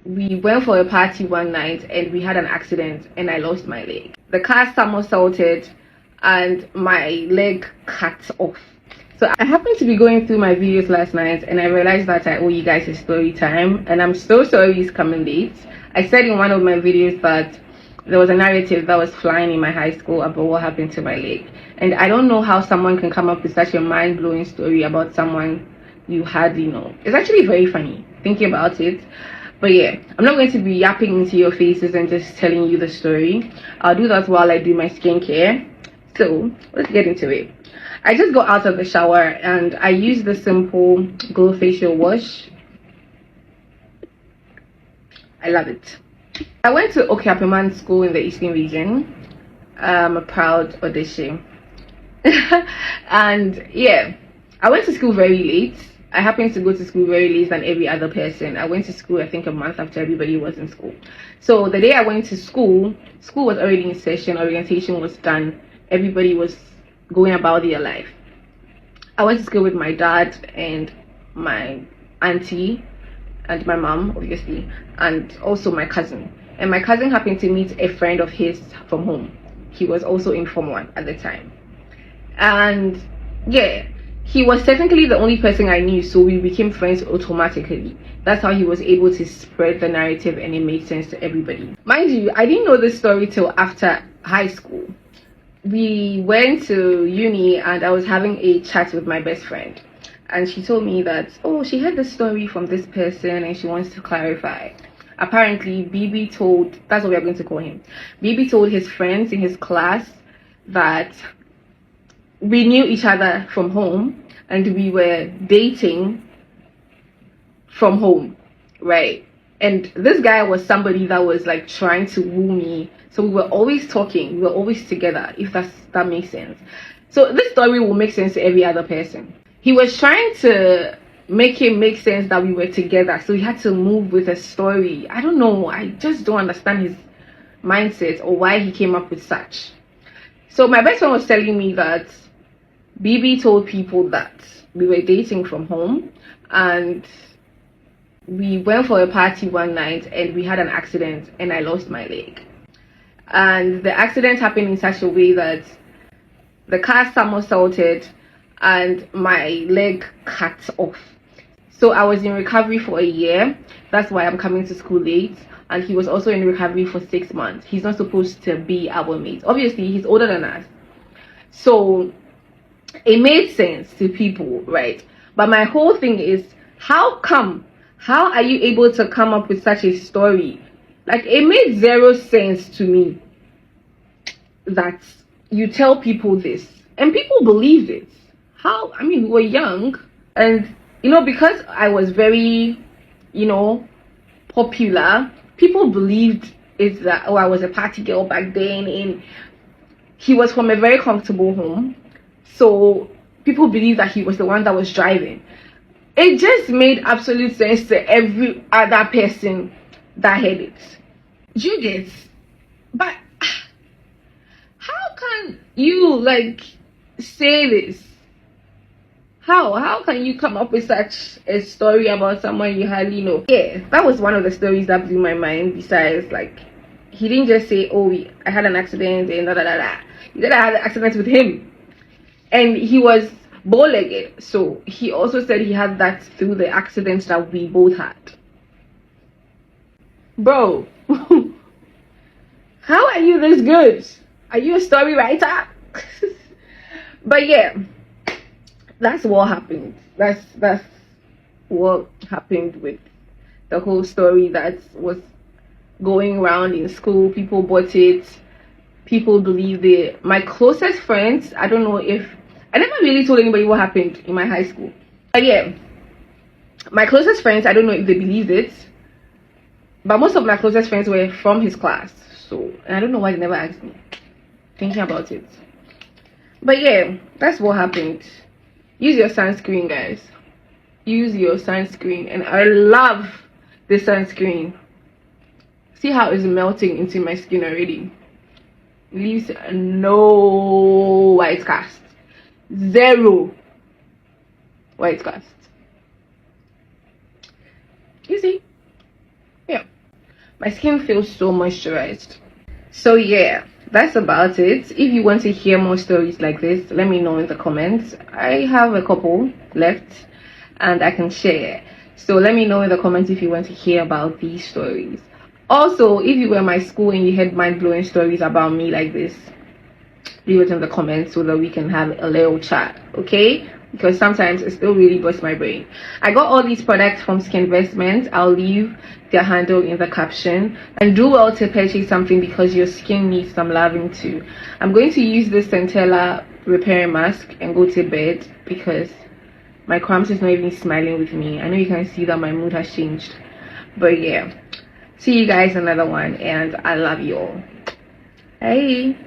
we went for a party one night and we had an accident and I lost my leg. The car somersaulted and my leg cut off. So I happened to be going through my videos last night and I realized that I owe you guys a story time, and I'm so sorry it's coming late. I said in one of my videos that there was a narrative that was flying in my high school about what happened to my leg, and I don't know how someone can come up with such a mind-blowing story about someone you hardly know. It's actually very funny thinking about it. But yeah, I'm not going to be yapping into your faces and just telling you the story. I'll do that while I do my skincare. So let's get into it. I just got out of the shower and I used the simple Glow facial wash. I love it. I went to Okiapiman school in the Eastern region. I'm a proud Odisha. And yeah, I went to school very late. I happened to go to school very late than every other person. I went to school, I think, a month after everybody was in school. So the day I went to school, school was already in session, orientation was done, everybody was going about their life. I went to school with my dad and my auntie and my mom, obviously, and also my cousin. And my cousin happened to meet a friend of his from home. He was also in Form 1 at the time. And yeah, he was technically the only person I knew, so we became friends automatically. That's how he was able to spread the narrative and it made sense to everybody. Mind you, I didn't know this story till after high school. We went to uni and I was having a chat with my best friend. And she told me that, oh, she heard the story from this person and she wants to clarify. Apparently, BB told, that's what we are going to call him. BB told his friends in his class that we knew each other from home and we were dating from home, right? And this guy was somebody that was like trying to woo me, so we were always talking, we were always together, if that makes sense. So this story will make sense to every other person. He was trying to make it make sense that we were together, so he had to move with a story. I don't know, I just don't understand his mindset or why he came up with such. So my best friend was telling me that BB told people that we were dating from home and we went for a party one night and we had an accident and I lost my leg. And the accident happened in such a way that the car somersaulted and my leg cut off. So I was in recovery for a year. That's why I'm coming to school late. And he was also in recovery for 6 months. He's not supposed to be our mate. Obviously, he's older than us. So it made sense to people, right? But my whole thing is, how are you able to come up with such a story? Like, it made zero sense to me that you tell people this and people believed it. How? I mean, we were young, and because I was very popular, people believed it that, oh, I was a party girl back then, and he was from a very comfortable home, so people believed that he was the one that was driving. It just made absolute sense to every other person that heard it. You get? But how can you say this? How can you come up with such a story about someone you hardly know? Yeah, that was one of the stories that blew my mind. Besides, he didn't just say, oh, I had an accident and da da da da. He said I had an accident with him, and he was bow-legged, so he also said he had that through the accident that we both had. Bro, how are you this good? Are you a story writer? But yeah, that's what happened. That's what happened with the whole story that was going around in school. People bought it, people believed it. My closest friends, I don't know if I never really told anybody what happened in my high school. But yeah, my closest friends, I don't know if they believed it, but most of my closest friends were from his class. So, and I don't know why they never asked me. Thinking about it. But yeah, that's what happened. Use your sunscreen, guys. Use your sunscreen. And I love the sunscreen. See how it's melting into my skin already. Leaves no white cast. Zero white cast. You see? Yeah. My skin feels so moisturized. So yeah, that's about it. If you want to hear more stories like this, let me know in the comments. I have a couple left and I can share. So let me know in the comments if you want to hear about these stories. Also, if you were in my school and you had mind-blowing stories about me like this, leave it in the comments so that we can have a little chat, okay? Because sometimes it still really busts my brain. I got all these products from Skinvestment. I'll leave their handle in the caption, and do well to purchase something because your skin needs some loving too. I'm going to use this Centella repairing mask and go to bed because my crumbs is not even smiling with me. I know you can see that my mood has changed, but yeah, see you guys another one, and I love you all. Hey.